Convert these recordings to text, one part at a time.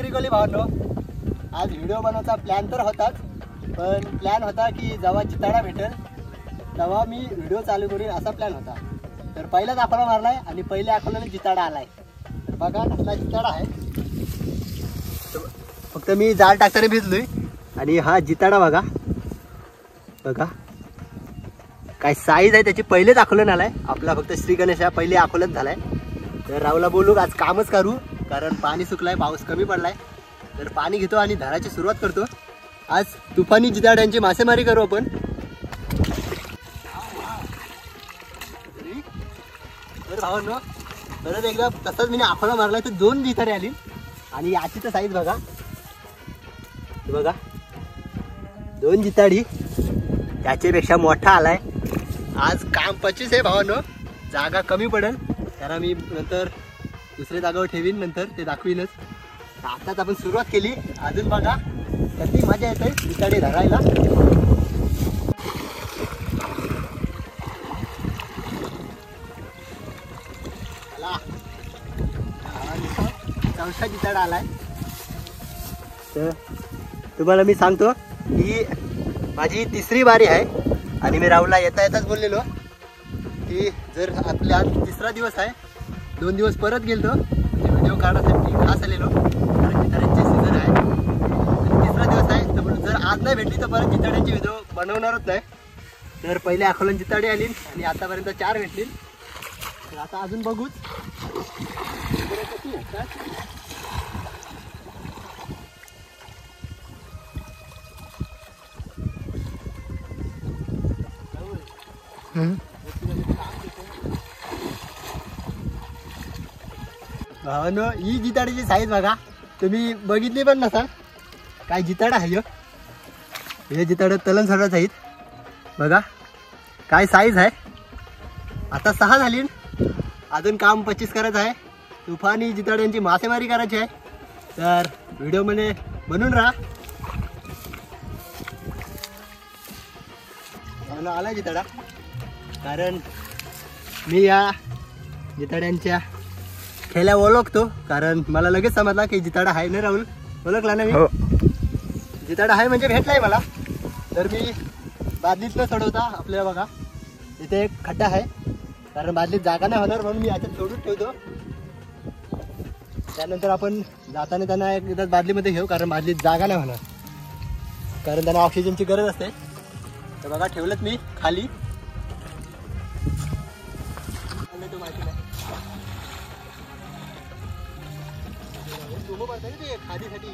Sorry कोली भावनो, आज video बनवायचा plan तर होताच, पण प्लॅन होता की जेव्हा जिताडा भेटेल तेव्हा मी व्हिडिओ चालू करीन असा प्लॅन होता. तर पहिलाच आकडा मारलाय आणि पहिले आकडल्याने जिताडा आलाय. तर बघा कसला जिताडा आहे. फक्त मी जाळ टाकताना भिजलोय आणि हा जिताडा बघा बघा काय साईज आहे त्याची. पहिलेच आकलन आलाय आपला. फक्त श्री गणेश हा पहिले आकलन झालाय. तर राहुलला बोलू आज कामच करू, कारण पाणी सुकलाय, पाऊस कमी पडलाय. तर पाणी घेतो आणि धराची सुरुवात करतो. आज तुफानी जिताड्यांची मासेमारी करू आपण. तर भावांनो परत एकदा तसंच मी आखोला मारलाय तर 2 जिताडे आली. आणि याची तर साईज बघा बघा 2 जिताडी, त्याच्यापेक्षा मोठा आलाय. आज काम 25 आहे भावांनो. जागा कमी पडेल कारण मी नंतर दुसऱ्या जागावर ठेवीन, नंतर ते दाखवीनच. आताच आपण सुरुवात केली. अजून बघा कधी मजा येते जिताडे धरायला. चौथा जिताडा आलाय. तर तुम्हाला मी सांगतो ही माझी 3री बारी आहे. आणि मी राहुलला येता येताच बोललेलो की जर आपल्या 3रा दिवस आहे, 2 दिवस परत गेलतो म्हणजे व्हिडिओ काढण्यासाठी खास आलेलो, कारण जिताड्यांचे सीझन आहे. आणि 3रा दिवस आहे तर जर आज नाही भेटली तर परत जिताड्यांची व्हिडिओ बनवणारच नाही. तर पहिले अकोलन जिताडे आली आणि आतापर्यंत 4 भेटली. तर आता अजून बघूच. भावानो ही जिताडीची साईज बघा. तुम्ही बघितली पण नसाल. काय जिताडा आहे हे जिताड तलन सर्वात आहेत बघा काय साईज आहे. आता 6 झाली. अजून काम 25 करायचं आहे. तुफानी जिताड्यांची मासेमारी करायची आहे. तर व्हिडिओ मध्ये बनून राहा. आला जिताडा, कारण मी या जिताड्यांच्या खेळ्या ओळखतो. कारण मला लगेच समजला की जिताडा आहे ना. राहुल ओळखला ना मी? जिताडा आहे म्हणजे भेटलाय मला. तर मी बादलीतलं चढवता आपल्याला बघा इथे एक खड्डा आहे, कारण बादलीत जागा नाही होणार म्हणून मी याच्यात सोडून ठेवतो. त्यानंतर आपण जाताना त्यांना एकदा बादलीमध्ये घेऊ, कारण बादलीत जागा नाही होणार, कारण त्यांना ऑक्सिजनची गरज असते. तर बघा ठेवलंच मी खाली. तो माहिती नाही ते खादीसाठी.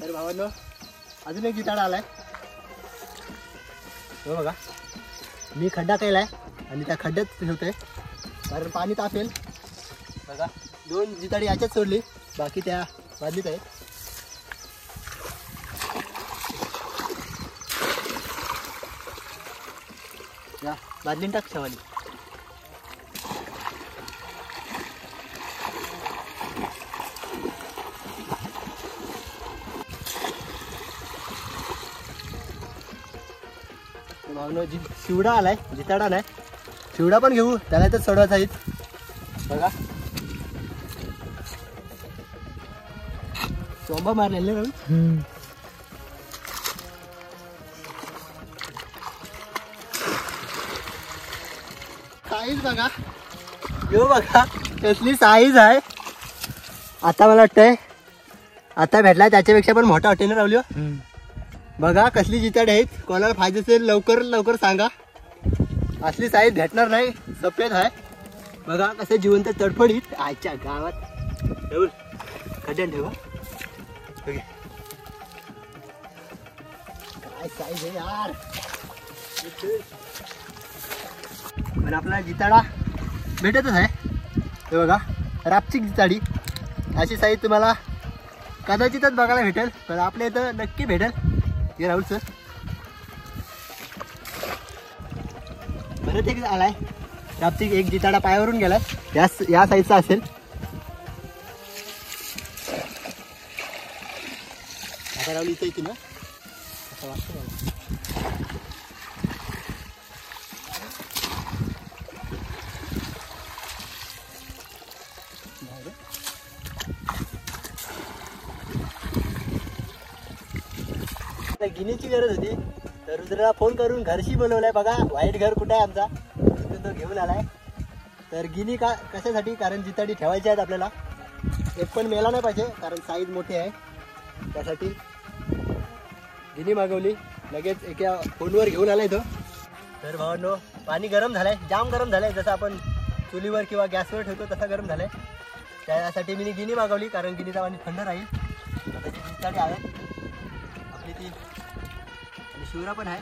तर भावांनो अजून एक जिताडा आलाय. हो बघा मी खड्डा केलाय आणि त्या खड्ड्यात ठेवतोय, कारण पाणी तापेल. बघा 2 जिताडी याच्यात सोडली, बाकी त्या बादलीत आहे. या बादलीन टाक शवाली. भावनो शिवडा आलाय, जिताडा नाही. शिवडा पण घेऊ, त्याला तर सोडवायचा आहे बघा. चोंबा मारलेले ना साईज बघा. यो बघा कसली साईज आहे. आता मला वाटतंय आता भेटलाय त्याच्यापेक्षा पण मोठा हॉटेल राहुल. बघा कसली जिताडे आहेत. कोणाला पाहिजे असेल लवकर लवकर सांगा. असली साईज भेटणार नाही. सफेद आहे बघा कसं जिवंत तडफडीत. आजच्या गावात ठेवून खड्ड्यान ठेवा. काय साईज आहे यार. पण आपला जिताडा भेटतच आहे. हे बघा रापचिक जिताडी. अशी साईज तुम्हाला कदाचितच बघायला भेटेल, पण आपल्या इथं नक्की भेटेल. हे राहुल सर परत एक आलाय, प्राप्तिक एक जिताडा पायावरून गेलाय, या साईजचा असेल. आता रावली इथे येते ना, असं वाटतं मला. गिनीची गरज होती तर रुद्रला फोन करून घरशी बोलवलाय. बघा व्हाईट घर कुठे आहे आमचा, तिथून तो घेऊन आलाय. तर गिनी कशासाठी, कारण जिताडी ठेवायची आहेत आपल्याला. एक पण मेला नाही पाहिजे कारण साईज मोठी आहे, त्यासाठी गिनी मागवली. लगेच एका फोनवर घेऊन आलाय तो. तर भावांनो पाणी गरम झालंय, जाम गरम झालंय, जसं आपण चुलीवर किंवा गॅसवर ठेवतो तसा गरम झालंय. त्यासाठी मी गिनी मागवली कारण गिनीचा पाणी थंड राहील. त्याची जिताडी आहे आपली ती, आणि शिवरा पण आहे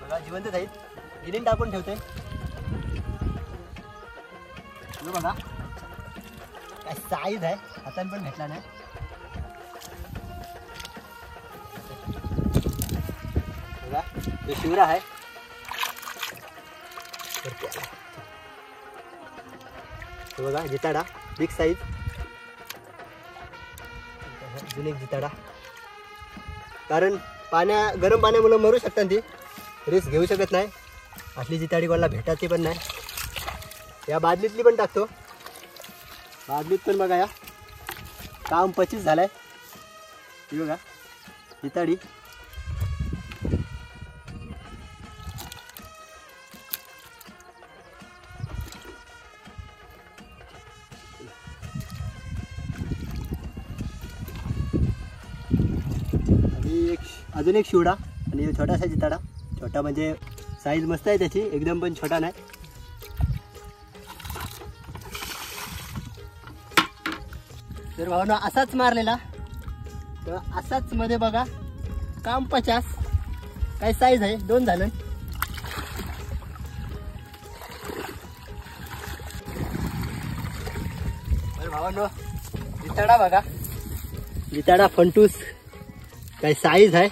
बघा, जिवंत जाईल. गिनीन टाकून ठेवते. बघा काय साईज आहे, हाताने पण भेटला नाही. बघा तो शिवरा आहे. बघा जिताडा बिग साईज, अजून एक जिताडा. कारण गरम पाण्यामुळे मरू शकतात, ती रिस्क घेऊ शकत नाही. आपली जिताडी कोणाला भेटायची पण नाही. या बादलीतली पण टाकतो, बादलीत पण बघा या काम 25 झालंय. ही बघा जिताडी. अजून एक शिवडा आणि छोटासा जिताडा. छोटा म्हणजे साईज मस्त आहे त्याची, एकदम पण छोटा नाही. तर भावना असाच मारलेला, तर असाच मध्ये बघा काम 50. काय साईज आहे, 2 झालं. तर भावांनो जिताडा बघा, जिताडा फंटूस. काय साईज आहे,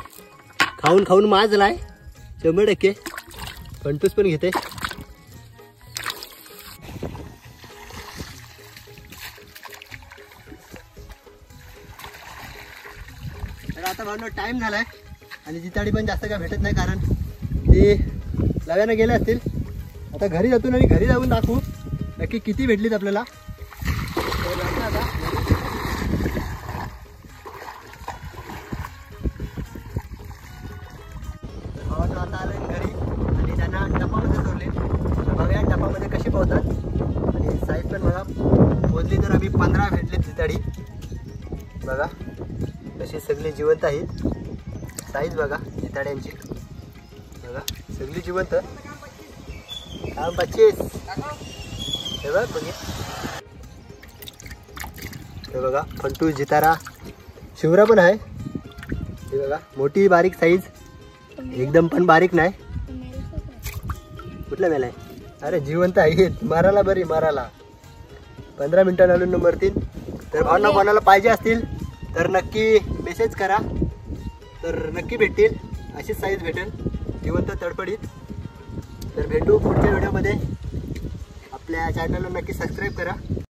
खाऊन खाऊन माजलाय 100%. फंटूस पण घेते. तर आता भावनो टाइम झालाय आणि जिताडी पण जास्त काय भेटत नाही कारण ते लव्यानं गेले असतील. आता घरी जातो आणि घरी जाऊन दाखवू नक्की किती भेटलीत आपल्याला. आता आलं घरी आणि त्यांना टपामध्ये सोडले. बघा टपामध्ये कशी पोहतात आणि साईज पण बघा. मोजली तर आम्ही 15 भेटले जिताडी. बघा तशी सगळी जिवंत आहे. साईज बघा जिताड्यांची, बघा सगळी जिवंत. काम 25 हे बघ बघे. हे बघा फंटूस, जितारा, शिवरा पण आहे. हे बघा मोठी बारीक साईज, एकदम पण बारीक नाही. कुठला मेला आहे, अरे जिवंत आहे. मारायला बरी, मारायला 15 मिनिटांना आलून नंबर 3. तर भावना कोणाला पाहिजे असतील तर नक्की मेसेज करा, तर नक्की भेटतील. अशीच साईज भेटेल जिवंत तडफडीत. तर भेटू पुढच्या व्हिडिओमध्ये. आपल्या चॅनलला नक्की सबस्क्राईब करा.